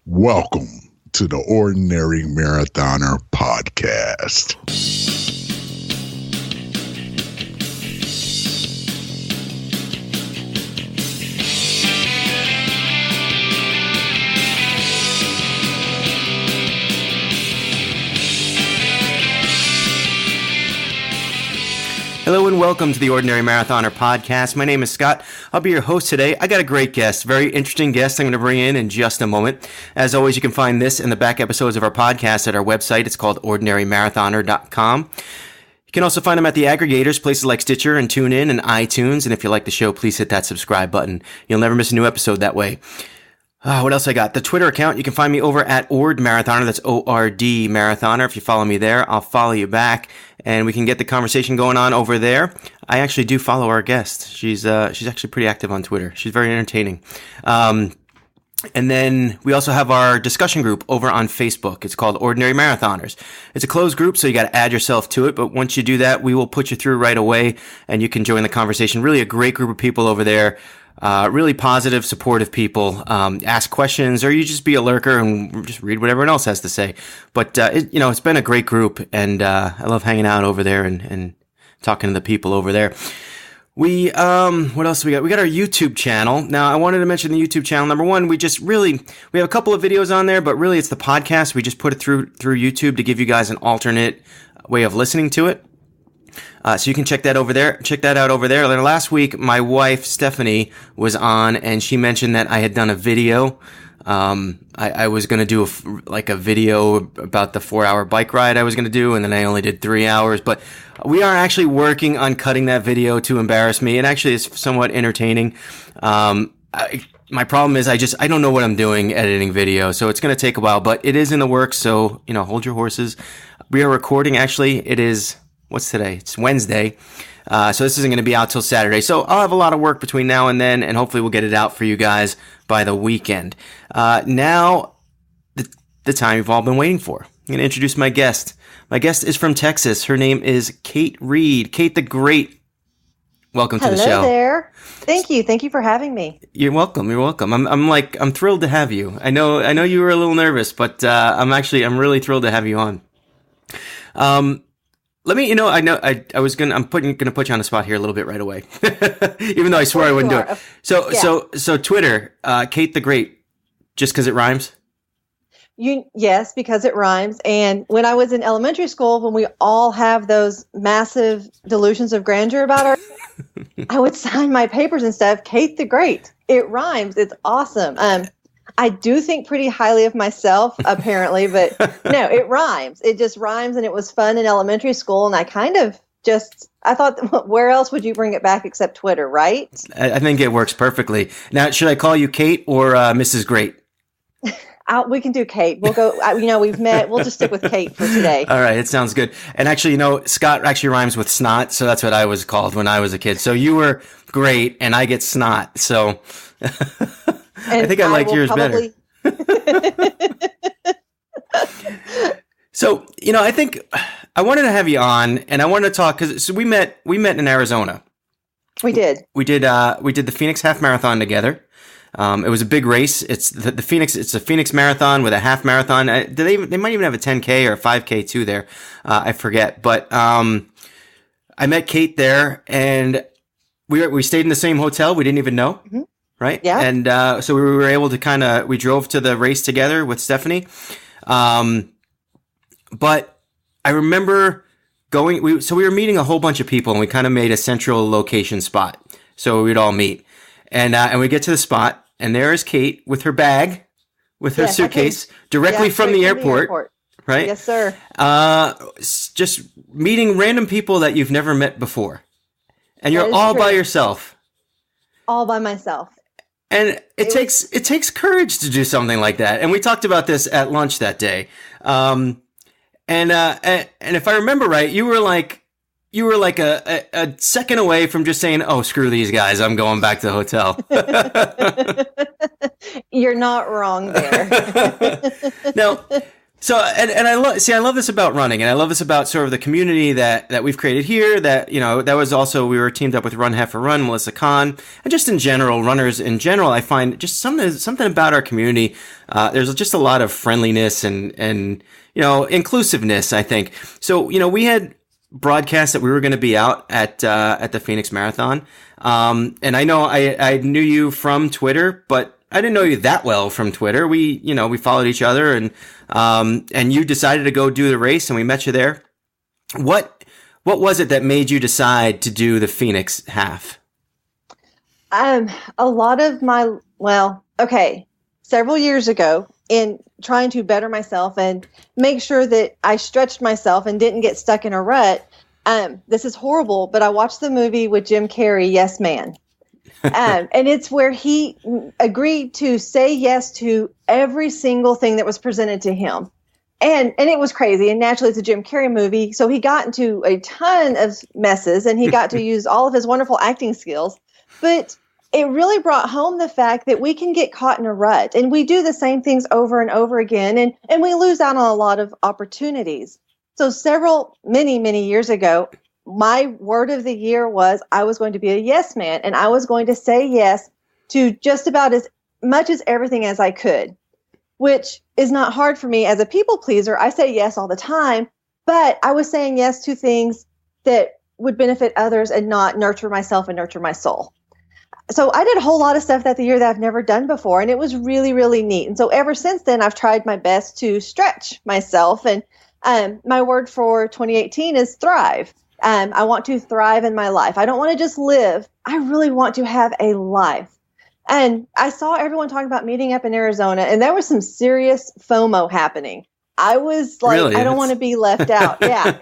Welcome to the Ordinary Marathoner Podcast. Hello and welcome to the Ordinary Marathoner Podcast. My name is Scott. I'll be your host today. I got a great guest, very interesting guest I'm going to bring in just a moment. As always, you can find this and the back episodes of our podcast at our website. It's called ordinarymarathoner.com. You can also find them at the aggregators, places like Stitcher and TuneIn and iTunes. And if you like the show, please hit that subscribe button. You'll never miss a new episode that way. What else I got? The Twitter account, you can find me over at Ord Marathoner. That's O-R-D Marathoner. If you follow me there, I'll follow you back, and we can get the conversation going on over there. I actually do follow our guest. She's actually pretty active on Twitter. She's very entertaining. And then we also have our discussion group over on Facebook. It's called Ordinary Marathoners. It's a closed group, so you got to add yourself to it. But once you do that, we will put you through right away, and you can join the conversation. Really a great group of people over there. Really positive, supportive people. Ask questions, or you just be a lurker and just read what everyone else has to say. But it's been a great group, and I love hanging out over there and talking to the people over there. What else do we got? We got our YouTube channel. Now, I wanted to mention the YouTube channel. Number one, we have a couple of videos on there, but really it's the podcast. We just put it through YouTube to give you guys an alternate way of listening to it. So you can check that out over there. Last week, my wife, Stephanie, was on, and she mentioned that I had done a video. I was going to do a video about the 4-hour bike ride I was going to do, and then I only did 3 hours. But we are actually working on cutting that video to embarrass me. It actually is somewhat entertaining. My problem is I don't know what I'm doing editing video, so it's going to take a while, but it is in the works. So, hold your horses. We are recording. Actually, it is... What's today? It's Wednesday. So this isn't going to be out till Saturday. So I'll have a lot of work between now and then, and hopefully we'll get it out for you guys by the weekend. Now, the time you've all been waiting for. I'm going to introduce my guest. My guest is from Texas. Her name is Kate Reed. Kate the Great. Welcome to the show. Hello there. Thank you. Thank you for having me. You're welcome. You're welcome. I'm thrilled to have you. I know you were a little nervous, but I'm really thrilled to have you on. I'm gonna put you on the spot here a little bit right away, even though I swore I wouldn't do it. So Twitter, Kate the Great, just because it rhymes. Yes, because it rhymes. And when I was in elementary school, when we all have those massive delusions of grandeur about our, I would sign my papers and stuff. Kate the Great. It rhymes. It's awesome. I do think pretty highly of myself, apparently, but no, it rhymes. It just rhymes, and it was fun in elementary school, and I thought, where else would you bring it back except Twitter, right? I think it works perfectly. Now, should I call you Kate or Mrs. Great? We can do Kate. We'll go, we've met. We'll just stick with Kate for today. All right, it sounds good. And actually, Scott actually rhymes with snot, so that's what I was called when I was a kid. So you were Great, and I get snot, so... I think I like yours better. So, I think I wanted to have you on, and I wanted to talk because we met in Arizona. We did the Phoenix Half Marathon together. It was a big race. It's the Phoenix. It's a Phoenix Marathon with a half marathon. They might even have a 10K or a 5K too there. I forget, but I met Kate there, and we stayed in the same hotel. We didn't even know. Mm-hmm. Right? Yeah. And so we were able to we drove to the race together with Stephanie. But I remember we were meeting a whole bunch of people, and we kind of made a central location spot. So we'd all meet. And we get to the spot, and there is Kate with her bag, with her suitcase, directly from the airport. Right? Yes, sir. Just meeting random people that you've never met before. And you're all by yourself. All by myself. And it takes courage to do something like that. And we talked about this at lunch that day. And if I remember right, you were like a second away from just saying, "Oh, screw these guys, I'm going back to the hotel." You're not wrong there. Now, So, and I love this about running, and I love this about sort of the community that we've created here. That, that was also, we were teamed up with Run Heifer Run, Melissa Kahn, and just in general, runners in general. I find just something about our community. There's just a lot of friendliness and inclusiveness, I think. So, we had broadcast that we were going to be out at the Phoenix Marathon, and I know I knew you from Twitter, but I didn't know you that well from Twitter. We followed each other, and you decided to go do the race, and we met you there. What was it that made you decide to do the Phoenix half? A lot of several years ago, in trying to better myself and make sure that I stretched myself and didn't get stuck in a rut. This is horrible, but I watched the movie with Jim Carrey, Yes Man. And it's where he agreed to say yes to every single thing that was presented to him. And it was crazy. And naturally, it's a Jim Carrey movie. So he got into a ton of messes, and he got to use all of his wonderful acting skills. But it really brought home the fact that we can get caught in a rut, and we do the same things over and over again, and we lose out on a lot of opportunities. So many, many years ago, my word of the year was I was going to be a yes man, and I was going to say yes to just about as much as everything as I could, which is not hard for me as a people pleaser. I say yes all the time, but I was saying yes to things that would benefit others and not nurture myself and nurture my soul. So I did a whole lot of stuff that year that I've never done before, and it was really, really neat. And so ever since then, I've tried my best to stretch myself, and my word for 2018 is thrive. I want to thrive in my life. I don't want to just live. I really want to have a life. And I saw everyone talking about meeting up in Arizona, and there was some serious FOMO happening. I was like, really? I don't want to be left out. Yeah,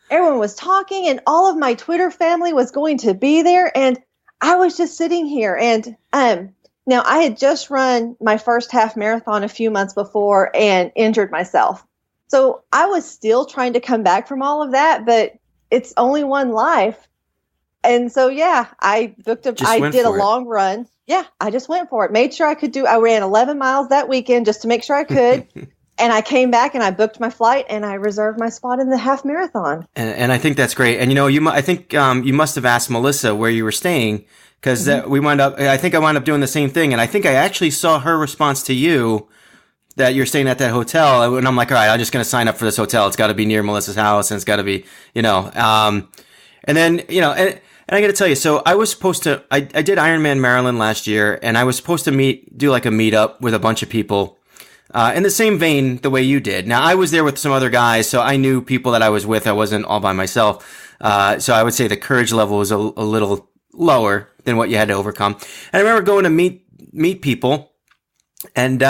everyone was talking, and all of my Twitter family was going to be there. And I was just sitting here. And now I had just run my first half marathon a few months before and injured myself. So I was still trying to come back from all of that, but it's only one life. And so, yeah, I did a long run. Yeah, I just went for it. Made sure I ran 11 miles that weekend just to make sure I could. And I came back and I booked my flight and I reserved my spot in the half marathon. And I think that's great. And, I think you must have asked Melissa where you were staying, because I wound up doing the same thing. And I think I actually saw her response to you, that you're staying at that hotel. And I'm like, all right, I'm just going to sign up for this hotel. It's got to be near Melissa's house, and it's got to be, and then, and I got to tell you, so I was supposed to, I did Ironman Maryland last year, and I was supposed to do like a meetup with a bunch of people, in the same vein the way you did. Now, I was there with some other guys, so I knew people that I was with. I wasn't all by myself. So I would say the courage level was a little lower than what you had to overcome. And I remember going to meet people, and,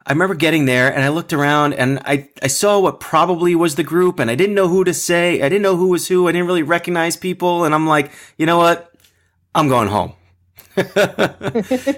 I remember getting there, and I looked around, and I saw what probably was the group, and I didn't know who to say. I didn't know who was who. I didn't really recognize people, and I'm like, you know what? I'm going home.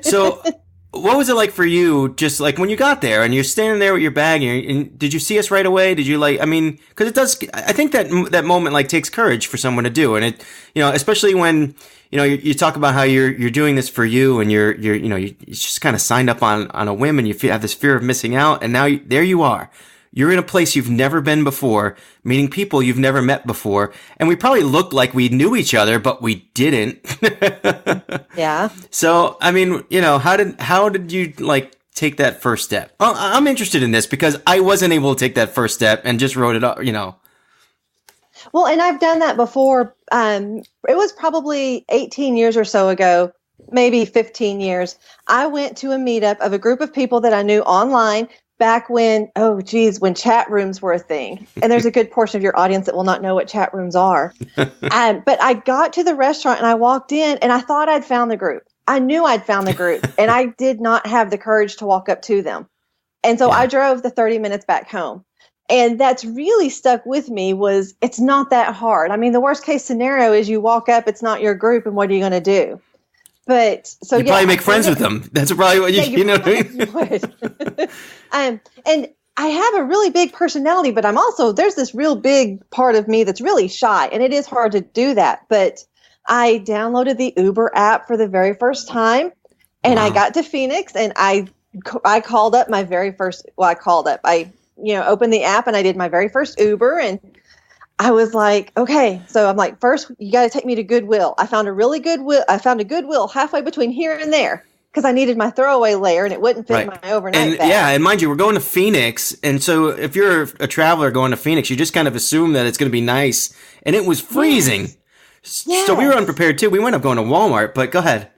So what was it like for you, just like when you got there and you're standing there with your bag, and did you see us right away? Did you because it does, I think that moment like takes courage for someone to do. And it, especially when, you talk about how you're doing this for you, and you just kind of signed up on a whim, and you have this fear of missing out. And now there you are. You're in a place you've never been before, meeting people you've never met before. And we probably looked like we knew each other, but we didn't. Yeah. So, I mean, how did you take that first step? Well, I'm interested in this because I wasn't able to take that first step and just wrote it up, Well, and I've done that before. It was probably 18 years or so ago, maybe 15 years. I went to a meetup of a group of people that I knew online back when, when chat rooms were a thing. And there's a good portion of your audience that will not know what chat rooms are. But I got to the restaurant and I walked in and I thought I'd found the group. I knew I'd found the group, and I did not have the courage to walk up to them. And so I drove the 30 minutes back home. And that's really stuck with me was it's not that hard. I mean, the worst case scenario is you walk up, it's not your group, and what are you going to do? But so you probably make friends with them. That's probably what you know what I mean? And I have a really big personality, but there's this real big part of me that's really shy, and it is hard to do that. But I downloaded the Uber app for the very first time, and I got to Phoenix, and I called up my very first, I opened the app and I did my very first Uber, and I was like, okay, so I'm like, first you got to take me to Goodwill. I found a Goodwill halfway between here and there because I needed my throwaway layer and it wouldn't fit my overnight bag. Yeah, and mind you, we're going to Phoenix, and so if you're a traveler going to Phoenix, you just kind of assume that it's going to be nice, and it was freezing. Yes. So we were unprepared too. We wound up going to Walmart, but go ahead.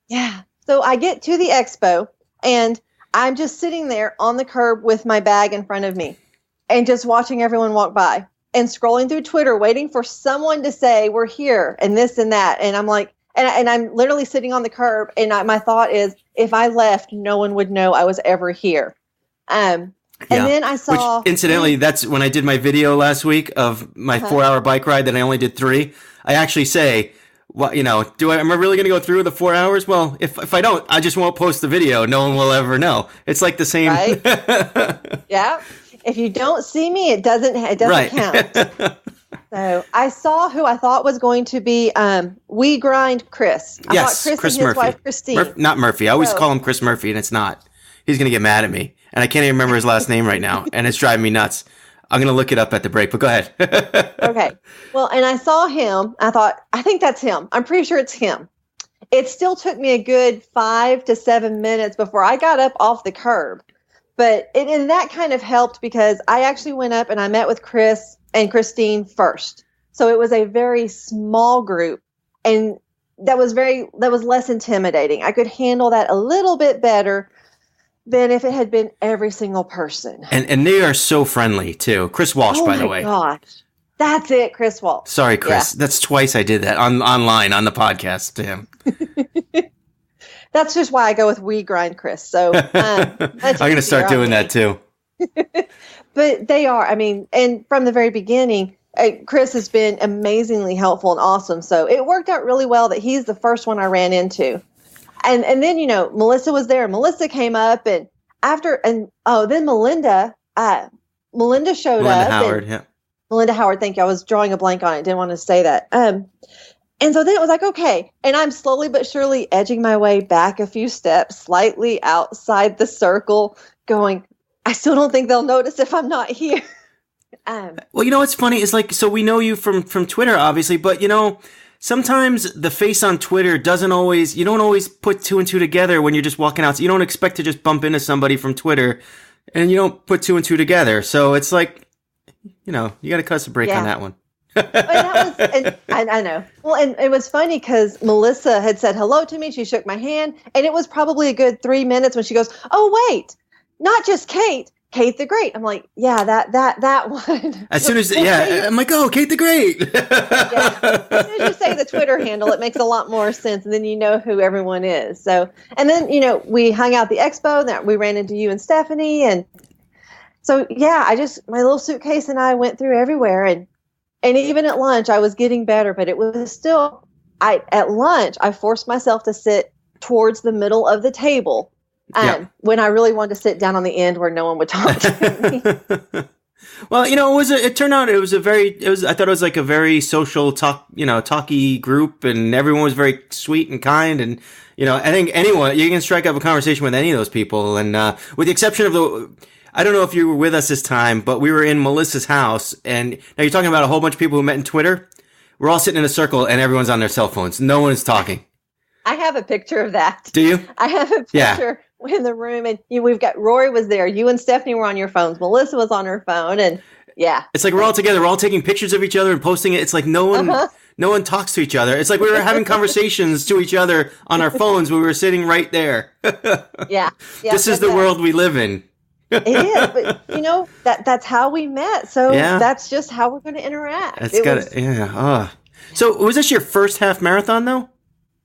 Yeah. So I get to the expo and I'm just sitting there on the curb with my bag in front of me and just watching everyone walk by and scrolling through Twitter, waiting for someone to say, we're here and this and that. And I'm like, and I'm literally sitting on the curb. And my thought is, if I left, no one would know I was ever here. And then I saw. Which, incidentally, that's when I did my video last week of my 4-hour bike ride that I only did 3. I actually say, well, am I really going to go through the 4 hours? Well, if I don't, I just won't post the video. No one will ever know. It's like the same. Right? Yeah. If you don't see me, it doesn't count. So I saw who I thought was going to be We Grind Chris. I thought Chris and his Murphy. wife Christine. Not Murphy. I always call him Chris Murphy, and it's not. He's going to get mad at me. And I can't even remember his last name right now, and it's driving me nuts. I'm going to look it up at the break, but go ahead. Okay. Well, and I saw him. I thought, I think that's him. I'm pretty sure it's him. It still took me a good 5 to 7 minutes before I got up off the curb. But and that kind of helped because I actually went up and I met with Chris and Christine first. So it was a very small group, and that was less intimidating. I could handle that a little bit better than if it had been every single person. And they are so friendly too. Chris Walsh, by the way. Oh my gosh. That's it, Chris Walsh. Sorry, Chris. Yeah. That's twice I did that online on the podcast to him. That's just why I go with We Grind Chris. So I'm going to start doing that too. But they are, and from the very beginning, Chris has been amazingly helpful and awesome. So it worked out really well that he's the first one I ran into. And then, Melissa was there. Melissa came up then Melinda showed up. Howard, yeah. Melinda Howard, thank you. I was drawing a blank on it. Didn't want to say that. And so then it was like, okay. And I'm slowly but surely edging my way back a few steps, slightly outside the circle, going, I still don't think they'll notice if I'm not here. Well, what's funny is so we know you from Twitter, obviously, but sometimes the face on Twitter you don't always put 2 and 2 together when you're just walking out. So you don't expect to just bump into somebody from Twitter and you don't put 2 and 2 together. So it's like, you got to cut us a break on that one. I know. Well, and it was funny because Melissa had said hello to me. She shook my hand, and it was probably a good 3 minutes when she goes, "Oh, wait, not just Kate the Great." I'm like, yeah, that one. As soon as, I'm like, oh, Kate the Great. Yeah. As soon as you say the Twitter handle, it makes a lot more sense, and then you know who everyone is. So, and then, we hung out at the expo, that we ran into you and Stephanie, and so, yeah, my little suitcase and I went through everywhere, and even at lunch, I was getting better, but it was still, at lunch, I forced myself to sit towards the middle of the table. When I really wanted to sit down on the end where no one would talk to me. Well, it turned out I thought it was like a very social talky group, and everyone was very sweet and kind. And, I think you can strike up a conversation with any of those people. And, with the exception of I don't know if you were with us this time, but we were in Melissa's house, and now you're talking about a whole bunch of people who met in Twitter. We're all sitting in a circle and everyone's on their cell phones. No one is talking. I have a picture of that. Do you? I have a picture in the room, and we've got Rory was there. You and Stephanie were on your phones. Melissa was on her phone, and yeah. It's like we're all together. We're all taking pictures of each other and posting it. It's like no one talks to each other. It's like we were having conversations to each other on our phones when we were sitting right there. Yeah. This is the world we live in. It is, but that's how we met. So that's just how we're going to interact. So was this your first half marathon though?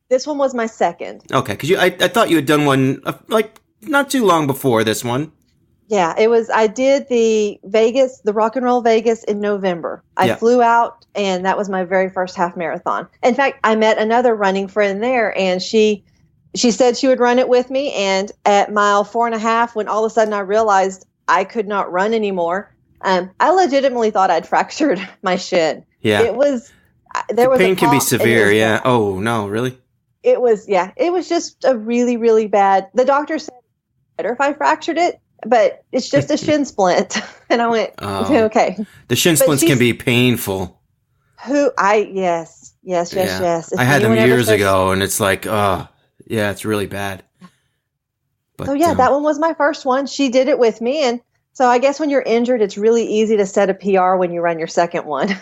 This one was my second. Okay, because I thought you had done one not too long before this one. Yeah, it was. I did the Rock and Roll Vegas in November. I flew out, and that was my very first half marathon. In fact, I met another running friend there, and she said she would run it with me. And at mile 4.5, when all of a sudden I realized I could not run anymore, I legitimately thought I'd fractured my shin. Yeah, it was. Pain can be severe. Yeah. Oh no, really? It was. Yeah, it was just a really, really bad. The doctor said better if I fractured it. but it's just a shin splint. And I went, Oh. okay. The shin But splints can she's- be painful. Yes. Yeah. If I had them anyone ever years says- ago, and it's like, oh, yeah, it's really bad. But, So yeah, that one was my first one. She did it with me, and so I guess when you're injured, it's really easy to set a PR when you run your second one.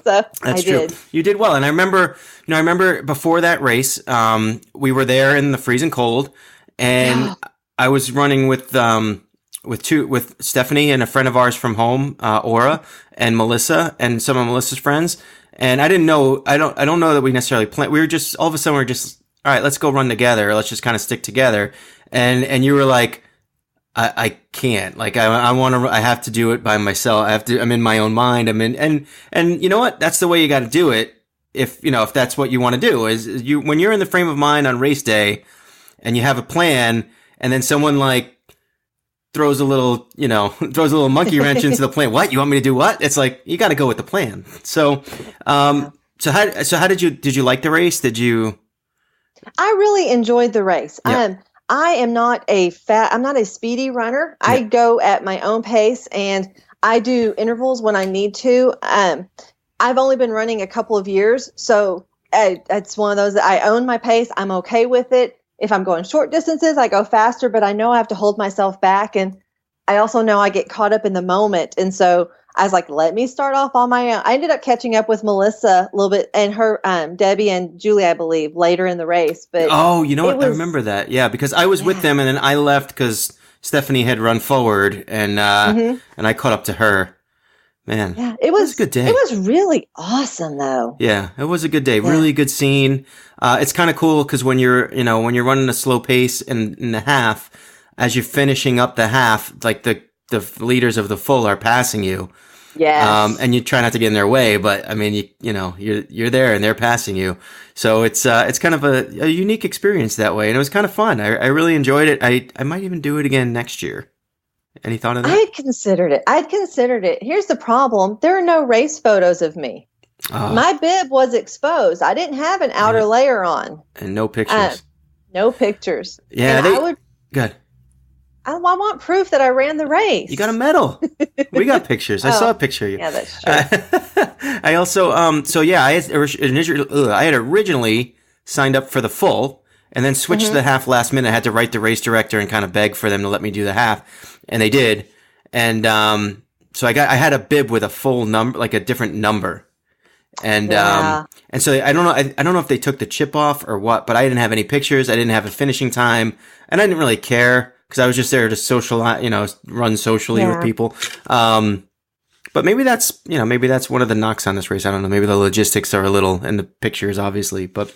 So That's I true. did. You did well, and I remember before that race, we were there in the freezing cold, and I was running with Stephanie and a friend of ours from home, Aura, and Melissa, and some of Melissa's friends. And I didn't know. I don't know that we necessarily planned. We were just all of a sudden we were just all right. Let's go run together. Let's just kind of stick together. And you were like, I can't. Like I want to. I have to do it by myself. I'm in my own mind. And you know what? That's the way you got to do it. If that's what you want to do, is when you're in the frame of mind on race day, and you have a plan, and then someone like throws a little monkey wrench into the plan. What? You want me to do what? It's like, you got to go with the plan. So, so how did you like the race? Did you? I really enjoyed the race. Yeah. I'm not a speedy runner. I Yeah. go at my own pace, and I do intervals when I need to. I've only been running a couple of years, so it's one of those that I own my pace. I'm okay with it. If I'm going short distances, I go faster, but I know I have to hold myself back. And I also know I get caught up in the moment. And so I was like, let me start off on my own. I ended up catching up with Melissa a little bit, and her, Debbie and Julie, I believe, later in the race. But Oh, you know what? I was- remember that. Yeah, because I was with them, and then I left because Stephanie had run forward, and I caught up to her. Man, yeah, it was a good day. It was really awesome, though. Yeah, it was a good day. Really good scene. It's kind of cool because when you're running a slow pace in the half, as you're finishing up the half, like the leaders of the full are passing you. Yes. And you try not to get in their way, but I mean, you're there and they're passing you. So it's kind of a unique experience that way. And it was kind of fun. I really enjoyed it. I might even do it again next year. Any thought of that? I'd considered it. Here's the problem. There are no race photos of me. Oh, My bib was exposed. I didn't have an outer layer on. and no pictures. No pictures. Yeah, And good. I want proof that I ran the race. You got a medal. We got pictures. I saw a picture of you. Yeah, that's true. I also, I had originally signed up for the full and then switched to the half last minute. I had to write the race director and kind of beg for them to let me do the half, and they did. And so I had a bib with a full number, like a different number. And Yeah. and so I don't know if they took the chip off or what, but I didn't have any pictures. I didn't have a finishing time, and I didn't really care because I was just there to socialize, run socially with Yeah. people. But maybe that's one of the knocks on this race. I don't know. Maybe the logistics are a little, and the pictures obviously, but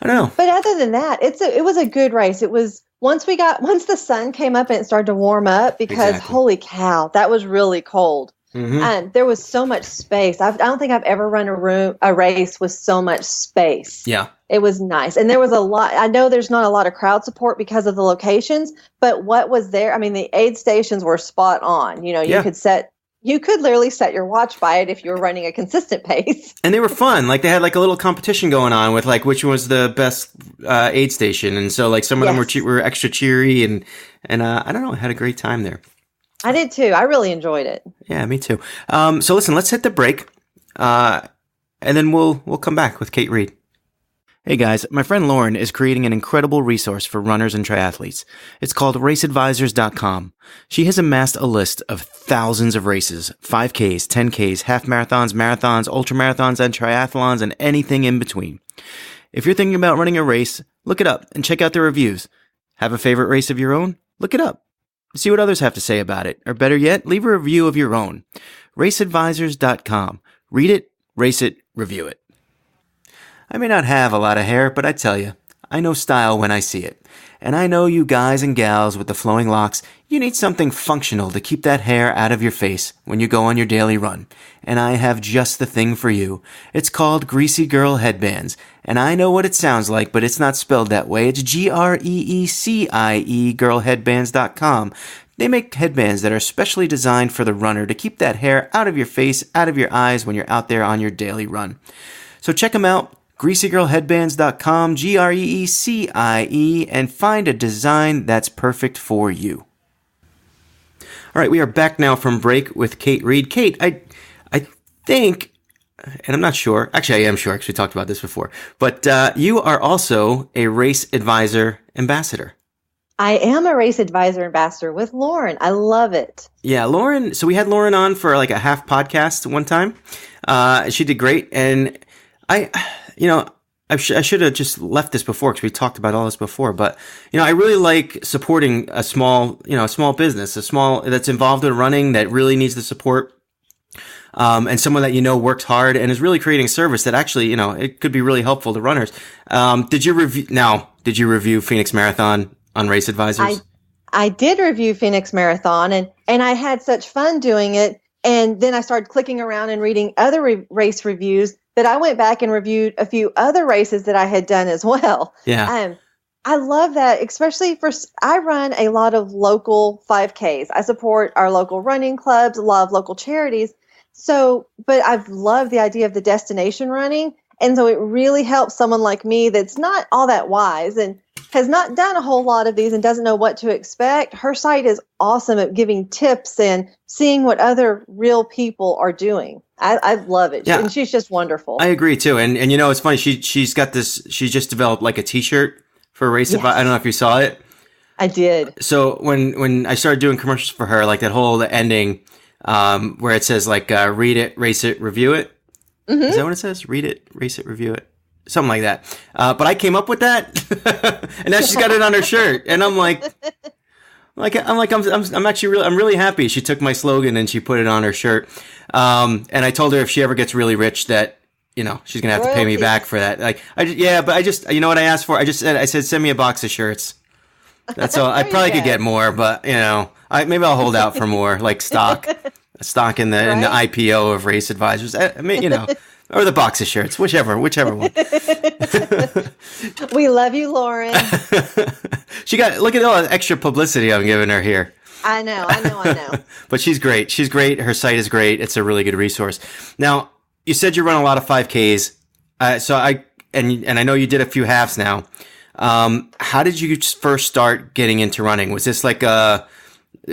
I don't know. But other than that, it was a good race. It was once the sun came up and it started to warm up, because Exactly. holy cow, that was really cold. Mhm. And there was so much space. I don't think I've ever run a race with so much space. Yeah. It was nice. And there was a lot. I know there's not a lot of crowd support because of the locations, but what was there? I mean, the aid stations were spot on. Yeah. You could literally set your watch by it if you were running a consistent pace. And they were fun. Like they had like a little competition going on with like which was the best aid station, and so like some of them Yes. were extra cheery, and I don't know. I had a great time there. I did too. I really enjoyed it. Yeah, me too. So listen, let's hit the break, and then we'll come back with Kate Reed. Hey guys, my friend Lauren is creating an incredible resource for runners and triathletes. It's called raceadvisors.com. She has amassed a list of thousands of races, 5Ks, 10Ks, half marathons, marathons, ultra marathons, and triathlons, and anything in between. If you're thinking about running a race, look it up and check out the reviews. Have a favorite race of your own? Look it up. See what others have to say about it. Or better yet, leave a review of your own. raceadvisors.com. Read it, race it, review it. I may not have a lot of hair, but I tell you, I know style when I see it. And I know you guys and gals with the flowing locks, you need something functional to keep that hair out of your face when you go on your daily run. And I have just the thing for you. It's called Greasy Girl Headbands. And I know what it sounds like, but it's not spelled that way. It's GREECIE, girlheadbands.com. They make headbands that are specially designed for the runner to keep that hair out of your face, out of your eyes when you're out there on your daily run. So check them out. GreasyGirlHeadbands.com, GREECIE, and find a design that's perfect for you. All right, we are back now from break with Kate Reed. Kate, I think, and I'm not sure. Actually, I am sure because we talked about this before. But you are also a Race Advisor Ambassador. I am a Race Advisor Ambassador with Lauren. I love it. Yeah, Lauren. So we had Lauren on for like a half podcast one time. She did great, and I should have just left this before because we talked about all this before. But I really like supporting a small business, that's involved in running that really needs the support, and someone that works hard and is really creating a service that actually it could be really helpful to runners. Did you review Phoenix Marathon on Race Advisors? I did review Phoenix Marathon, and I had such fun doing it. And then I started clicking around and reading other race reviews that I went back and reviewed a few other races that I had done as well. Yeah. I love that, especially I run a lot of local 5Ks. I support our local running clubs, a lot of local charities. So, but I've loved the idea of the destination running. And so it really helps someone like me that's not all that wise and has not done a whole lot of these and doesn't know what to expect. Her site is awesome at giving tips and seeing what other real people are doing. I love it. Yeah. And she's just wonderful. I agree too. And it's funny. She's got this, she just developed like a t-shirt for Race Advisor. I don't know if you saw it. I did. So when I started doing commercials for her, like that whole ending, where it says like, read it, race it, review it. Mm-hmm. Is that what it says? Read it, race it, review it. Something like that. But I came up with that, and now she's got it on her shirt, and I'm really happy. She took my slogan and she put it on her shirt. And I told her if she ever gets really rich that she's gonna have to pay me back for that. But I just you know what I asked for? I said send me a box of shirts. That's all. I probably could get more, but maybe I'll hold out for more, like stock in the IPO of Race Advisors. I mean, or the box of shirts, whichever one. We love you, Lauren. Look at all the extra publicity I'm giving her here. I know. But she's great. Her site is great. It's a really good resource. Now, you said you run a lot of 5Ks. And I know you did a few halves now. How did you first start getting into running? Was this like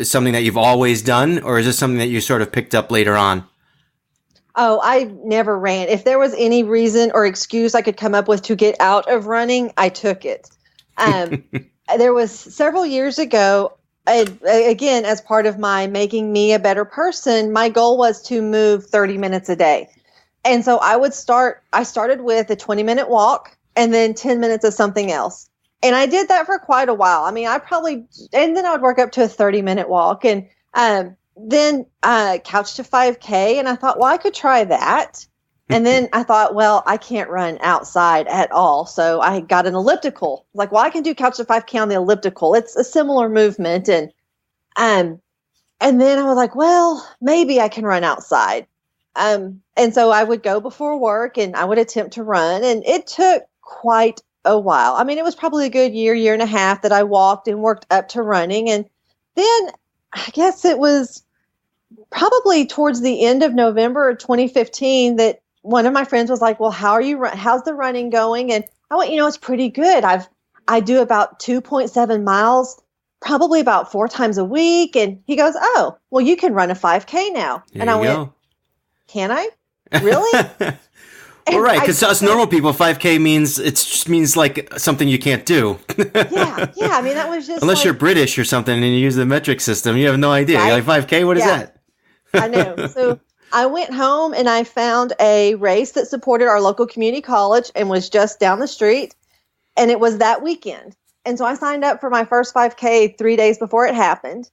something that you've always done, or is this something that you sort of picked up later on? Oh, I never ran. If there was any reason or excuse I could come up with to get out of running, I took it. There was several years ago, again, as part of my making me a better person, my goal was to move 30 minutes a day. And so I started with a 20-minute walk and then 10 minutes of something else. And I did that for quite a while. I mean, and then I would work up to a 30-minute walk and then couch to 5K. And I thought, well, I could try that. And then I thought, well, I can't run outside at all. So I got an elliptical. Like, well, I can do couch to 5K on the elliptical. It's a similar movement. And then I was like, well, maybe I can run outside. And so I would go before work and I would attempt to run. And it took quite a while. I mean, it was probably a good year and a half that I walked and worked up to running. And then I guess it was probably towards the end of November 2015 that one of my friends was like, well, how's the running going? And I went, it's pretty good. I do about 2.7 miles, probably about 4 times a week. And he goes, oh, well, you can run a 5K now. And I went, can I? Really? Well, right, because to us normal people, 5K means like something you can't do. Yeah. I mean, that was just unless you're British or something and you use the metric system, you have no idea. Right? You're like 5K, what is that? I know. So I went home and I found a race that supported our local community college and was just down the street, and it was that weekend. And so I signed up for my first 5K 3 days before it happened.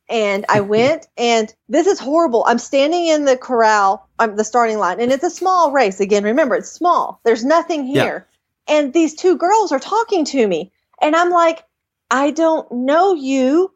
And I went, and this is horrible. I'm standing in the corral, the starting line, and it's a small race. Again, remember, it's small. There's nothing here. Yeah. And these 2 girls are talking to me. And I'm like, I don't know you.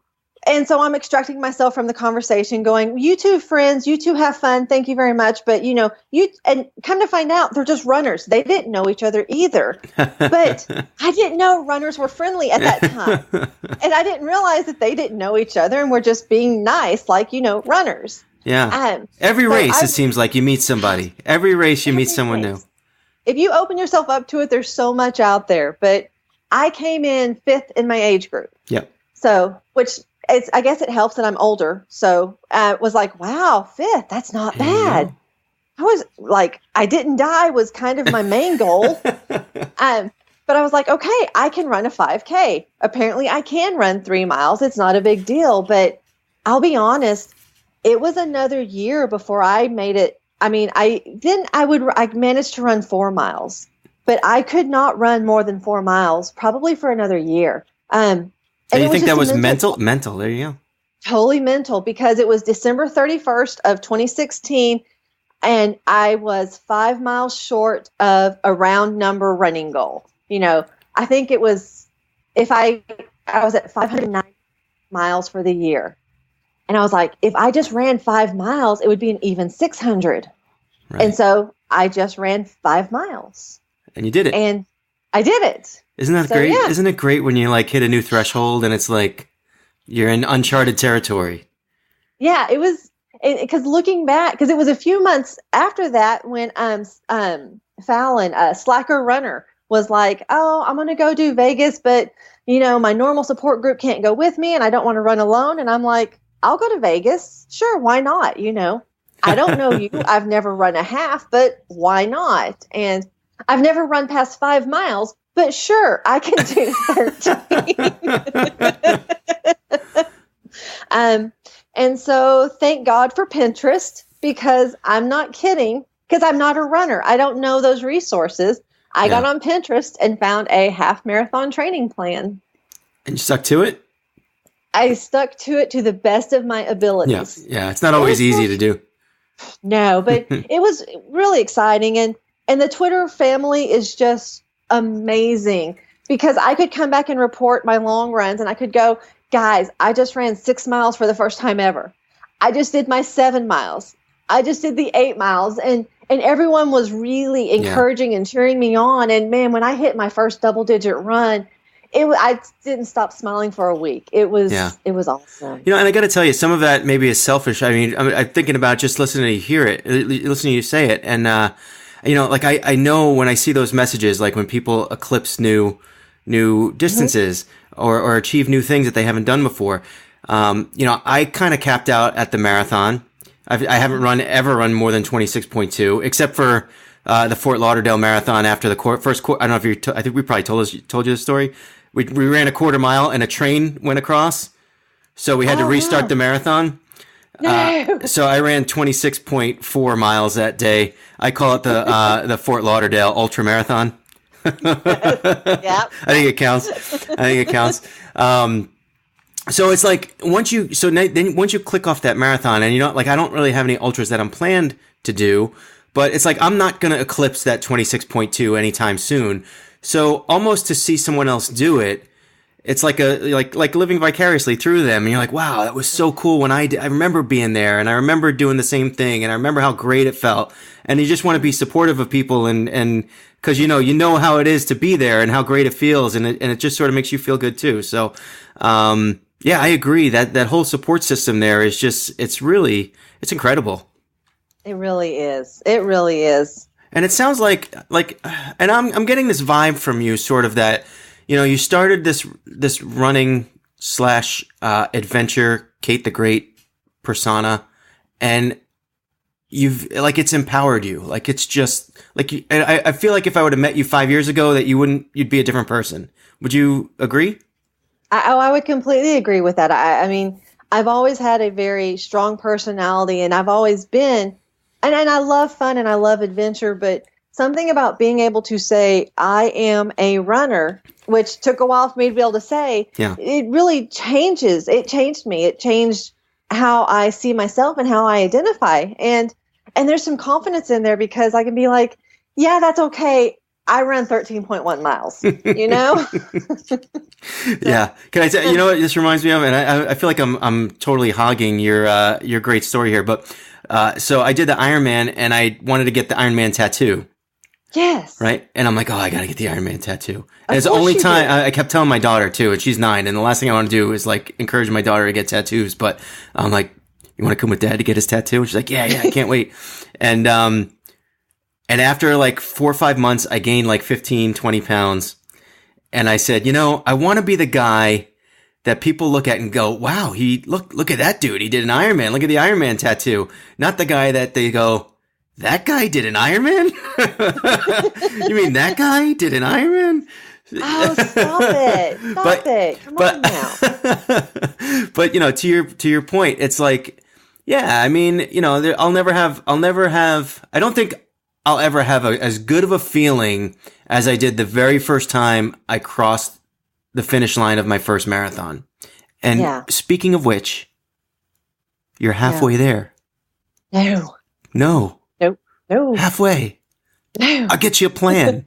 And so I'm extracting myself from the conversation going, you two friends, you two have fun. Thank you very much. But, and come to find out, they're just runners. They didn't know each other either. But I didn't know runners were friendly at that time. And I didn't realize that they didn't know each other and were just being nice, like, runners. Yeah. Every race, it seems like you meet somebody. Every race, you meet someone new. If you open yourself up to it, there's so much out there. But I came in 5th in my age group. Yep. So, which I guess it helps that I'm older. So I was like, wow, 5th, that's not bad. I was like, I didn't die was kind of my main goal. But I was like, okay, I can run a 5K. Apparently I can run 3 miles. It's not a big deal. But I'll be honest, it was another year before I made it. I mean, I managed to run 4 miles, but I could not run more than 4 miles probably for another year. And you think that was mental? Mental. There you go. Totally mental, because it was December 31st of 2016. And I was 5 miles short of a round number running goal. I think it was, I was at 509 miles for the year. And I was like, if I just ran 5 miles, it would be an even 600. Right. And so I just ran 5 miles. And you did it. And I did it. Isn't that great? Yeah. Isn't it great when you like hit a new threshold and it's like you're in uncharted territory? Yeah, it was, because looking back, because it was a few months after that when Fallon, a slacker runner, was like, oh, I'm going to go do Vegas, but, my normal support group can't go with me and I don't want to run alone. And I'm like, I'll go to Vegas. Sure, why not? I don't know you. I've never run a half, but why not? And I've never run past 5 miles, but sure, I can do 13. And so thank God for Pinterest, because I'm not kidding, because I'm not a runner. I don't know those resources. I got on Pinterest and found a half marathon training plan. And you stuck to it? I stuck to it to the best of my abilities. Yeah. It's not always easy to do. No, but it was really exciting. And the Twitter family is just amazing, because I could come back and report my long runs and I could go, guys, I just ran 6 miles for the first time ever. I just did my 7 miles. I just did the 8 miles. And everyone was really encouraging and cheering me on. And man, when I hit my first double-digit run, I didn't stop smiling for a week. It was awesome. And I got to tell you, some of that maybe is selfish. I mean, I'm thinking about just listening to you hear it, listening to you say it. And, like I know when I see those messages, like when people eclipse new distances or achieve new things that they haven't done before. I kind of capped out at the marathon. I haven't ever run more than 26.2, except for the Fort Lauderdale Marathon after the first quarter. I don't know if I think we probably told you the story. We ran a quarter mile and a train went across, so we had to restart the marathon. No. So I ran 26.4 miles that day. I call it the Fort Lauderdale Ultra Marathon. Yeah, I think it counts. So it's like once you click off that marathon, and I don't really have any ultras that I'm planned to do, but it's like I'm not going to eclipse that 26.2 anytime soon. So almost to see someone else do it, it's like like living vicariously through them, and you're like, wow, that was so cool when I remember being there, and I remember doing the same thing, and I remember how great it felt, and you just want to be supportive of people, and because you know how it is to be there and how great it feels, and it just sort of makes you feel good too. So I agree that whole support system there is just it's incredible. It really is. It really is. And it sounds like and I'm getting this vibe from you, sort of that, you started this running / adventure Kate the Great persona, and it's empowered you. Like it's just like I feel like if I would have met you 5 years ago, that you'd be a different person. Would you agree? I would completely agree with that. I mean, I've always had a very strong personality, and I've always been, and I love fun and I love adventure, but something about being able to say, I am a runner, which took a while for me to be able to say, it really changes. It changed me. It changed how I see myself and how I identify. And there's some confidence in there, because I can be like, yeah, that's okay. I run 13.1 miles, Yeah. Can I tell you know what this reminds me of? And I feel like I'm totally hogging your great story here, but so I did the Ironman, and I wanted to get the Ironman tattoo. Yes. Right? And I'm like, oh, I got to get the Ironman tattoo. And it's the only time I kept telling my daughter too, and she's 9, and the last thing I want to do is like encourage my daughter to get tattoos, but I'm like, you want to come with Dad to get his tattoo? And she's like, yeah, I can't wait. And after like 4 or 5 months, I gained like 15, 20 pounds. And I said, I want to be the guy that people look at and go, wow, look at that dude. He did an Ironman. Look at the Ironman tattoo. Not the guy that they go, that guy did an Ironman? You mean that guy did an Ironman? Oh, stop it. Stop it. Come on now. But, you know, to your point, it's like, yeah, I mean, you know, I don't think I'll ever have as good of a feeling as I did the very first time I crossed the finish line of my first marathon. And speaking of which, you're halfway there. No. No. Nope. No. Halfway. No. I'll get you a plan.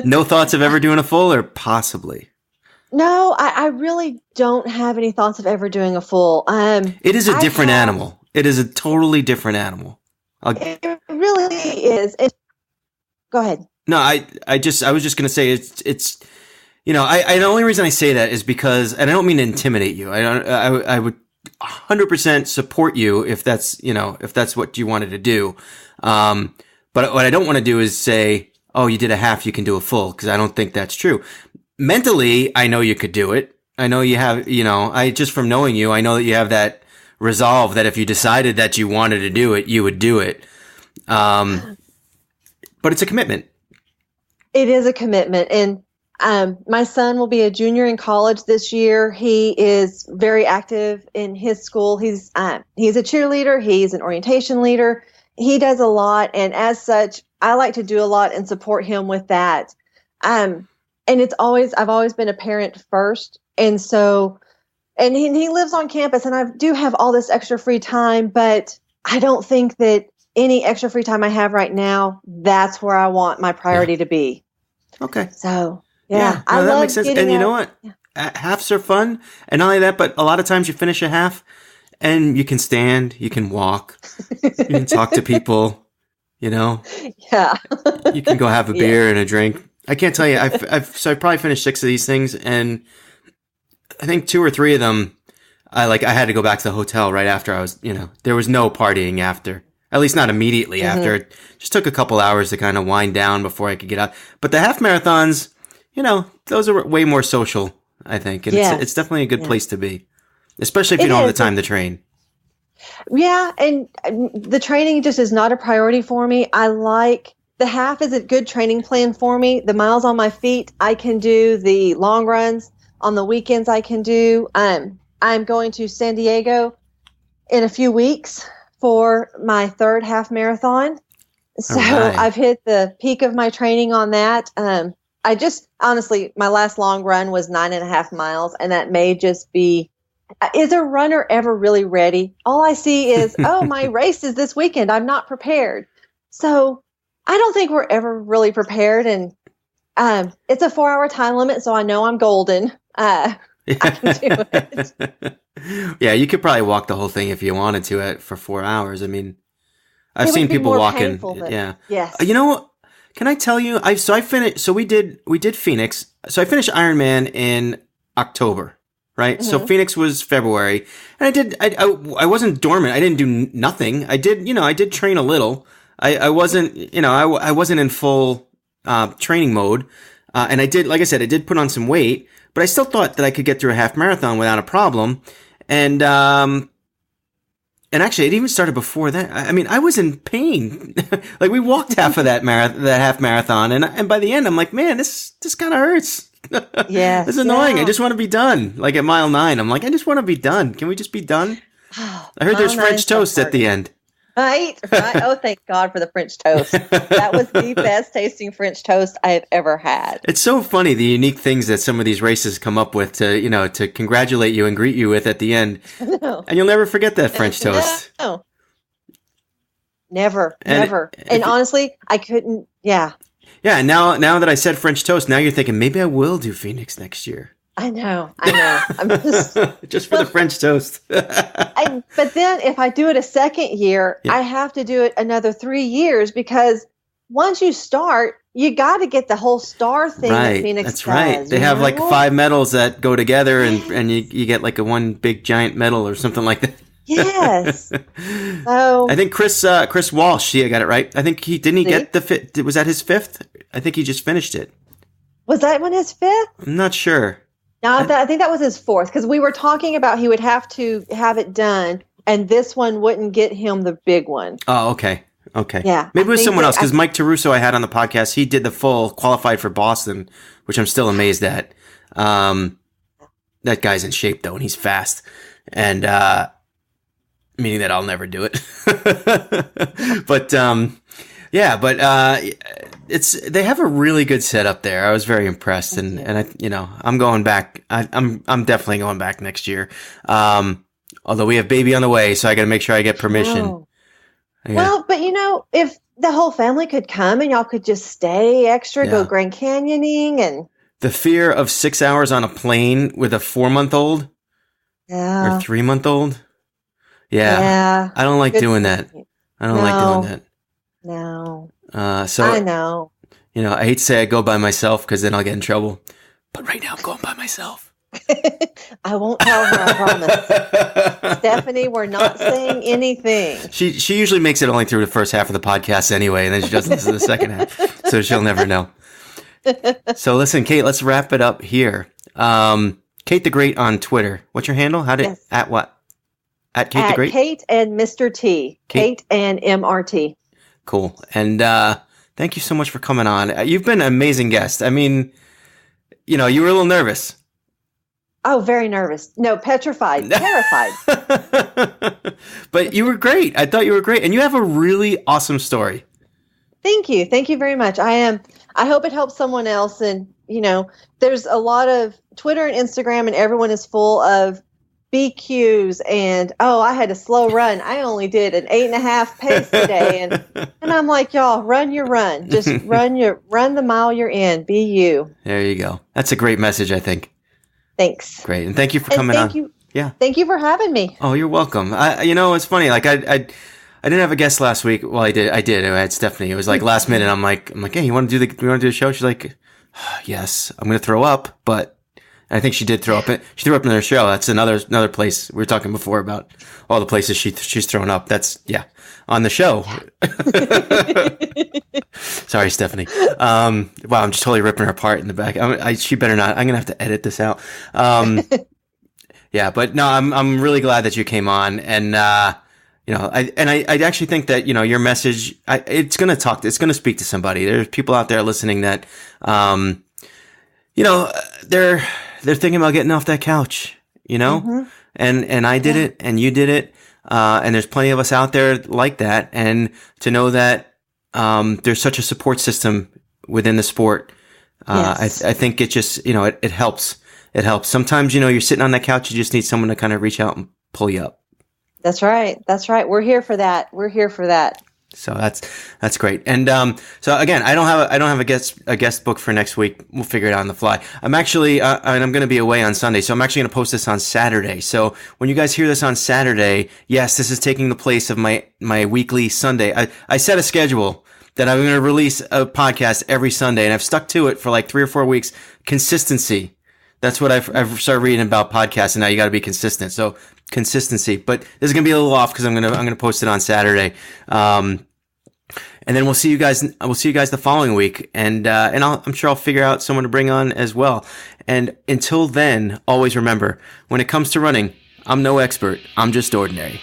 No thoughts of ever doing a full, or possibly? No, I really don't have any thoughts of ever doing a full. It is a different animal. It is a totally different animal. It really is. Go ahead. No, I was just going to say it's, you know, the only reason I say that is because, and I don't mean to intimidate you. I would 100% support you if that's what you wanted to do. But what I don't want to do is say, oh, you did a half, you can do a full, because I don't think that's true. Mentally, I know you could do it. I know you have, you know, just from knowing you, I know that you have that resolve that if you decided that you wanted to do it, you would do it. But it's a commitment. It is a commitment. And my son will be a junior in college this year. He is very active in his school. He's a cheerleader. He's an orientation leader. He does a lot. And as such, I like to do a lot and support him with that. And I've always been a parent first. And so, and he lives on campus, and I do have all this extra free time, but I don't think that any extra free time I have right now, that's where I want my priority to be. Okay. So, no, that makes sense. And you know what? Yeah. Halves are fun. And not only that, but a lot of times you finish a half and you can stand, you can walk, you can talk to people, you know? Yeah. You can go have a beer and a drink. I can't tell you. So I probably finished 6 of these things, and I think 2 or 3 of them, I had to go back to the hotel right after I was, you know, there was no partying after. At least not immediately after. It just took a couple hours to kind of wind down before I could get out. But the half marathons, you know, those are way more social, I think. And it's definitely a good place to be, especially if you don't have the time to train. Yeah, and the training just is not a priority for me. The half is a good training plan for me. The miles on my feet, I can do. The long runs on the weekends, I can do. I'm going to San Diego in a few weeks for my 3rd half marathon. So I've hit the peak of my training on that. Honestly, my last long run was 9.5 miles, and that may just be, is a runner ever really ready? All I see is, oh, my race is this weekend. I'm not prepared. So I don't think we're ever really prepared. And it's a 4-hour time limit, so I know I'm golden. I can do it. Yeah, you could probably walk the whole thing if you wanted to for 4 hours. I mean, I've seen people walking. Yeah. Yes. You know what? Can I tell you? I finished. So we did Phoenix. So I finished Ironman in October, right? Mm-hmm. So Phoenix was February, and I wasn't dormant. I didn't do nothing. I did train a little. I wasn't in full training mode, and I did, like I said, I did put on some weight, but I still thought that I could get through a half marathon without a problem. And actually, it even started before that. I mean, I was in pain. Like, we walked half of that half marathon, and by the end, I'm like, man, this kind of hurts. Yeah, this is annoying. I just want to be done. Like at mile 9, I'm like, I just want to be done. Can we just be done? I heard there's French toast at the end. Right. Oh, thank God for the French toast. That was the best tasting French toast I have ever had. It's so funny, the unique things that some of these races come up with to congratulate you and greet you with at the end. No. And you'll never forget that French toast. No. Never. And honestly, I couldn't. Yeah. Yeah. Now that I said French toast, now you're thinking maybe I will do Phoenix next year. I know. I'm just for the French toast. But then if I do it a second year, I have to do it another 3 years, because once you start, you got to get the whole star thing that Phoenix That's does. Right. They have like 5 medals that go together, and you get like a one big giant medal or something like that. Yes. So I think Chris Walsh, I got it right. I think he didn't he get the fifth. Was that his 5th? I think he just finished it. Was that one his fifth? I'm not sure. No, I think that was his fourth, because we were talking about he would have to have it done, and this one wouldn't get him the big one. Oh, okay. Okay. Yeah. Maybe it was someone else, because Mike Taruso I had on the podcast, he did the full qualified for Boston, which I'm still amazed at. That guy's in shape, though, and he's fast. And, meaning that I'll never do it. But, yeah, but, they have a really good setup there. I was very impressed, and I'm going back. I'm definitely going back next year. Although we have baby on the way, so I got to make sure I get permission. Oh. Well, but if the whole family could come and y'all could just stay extra, go Grand Canyoning, and the fear of 6 hours on a plane with a 4-month-old or 3-month-old. Yeah. I don't like doing that. I don't like doing that. No. So I know. I hate to say I go by myself, because then I'll get in trouble. But right now I'm going by myself. I won't tell her, I promise. Stephanie, we're not saying anything. She usually makes it only through the first half of the podcast anyway, and then she doesn't listen to the second half. So she'll never know. So listen, Kate, let's wrap it up here. Kate the Great on Twitter. What's your handle? At what? At Kate the Great? Kate and Mr. T. Kate and MRT. Cool. And thank you so much for coming on. You've been an amazing guest. I mean, you were a little nervous. Oh, very nervous. No, petrified, terrified. But you were great. I thought you were great. And you have a really awesome story. Thank you. Thank you very much. I hope it helps someone else. And, there's a lot of Twitter and Instagram, and everyone is full of BQs and, I had a slow run. I only did an 8.5 pace today. And I'm like, y'all, run your run. Just run the mile you're in. Be you. There you go. That's a great message, I think. Thanks. Great. And thank you for coming on. You. Yeah. Thank you for having me. Oh, you're welcome. It's funny. Like I didn't have a guest last week. Well, I did. I had Stephanie. It was like last minute. I'm like, hey, you want to do the show? She's like, yes, I'm going to throw up, but I think she did throw up. She threw up in her show. That's another place. We were talking before about all the places she's thrown up. That's on the show. Sorry, Stephanie. Wow, I'm just totally ripping her apart in the back. She better not. I'm gonna have to edit this out. Yeah, but no, I'm really glad that you came on, and I actually think that your message, it's gonna speak to somebody. There's people out there listening that, they're thinking about getting off that couch, mm-hmm. and I did it, and you did it, and there's plenty of us out there like that, and to know that there's such a support system within the sport, yes. I think it just it helps. It helps. Sometimes you're sitting on that couch, you just need someone to kind of reach out and pull you up. That's right. We're here for that. So that's great. And so again, I don't have a guest book for next week. We'll figure it out on the fly. I'm actually and I'm going to be away on Sunday, so I'm actually going to post this on Saturday. So when you guys hear this on Saturday, yes, this is taking the place of my weekly Sunday. I set a schedule that I'm going to release a podcast every Sunday, and I've stuck to it for like 3 or 4 weeks. Consistency. That's what I've started reading about podcasts, and now you got to be consistent. So consistency, but this is going to be a little off because I'm going to post it on Saturday. And then we'll see you guys the following week. And I'm sure I'll figure out someone to bring on as well. And until then, always remember, when it comes to running, I'm no expert. I'm just ordinary.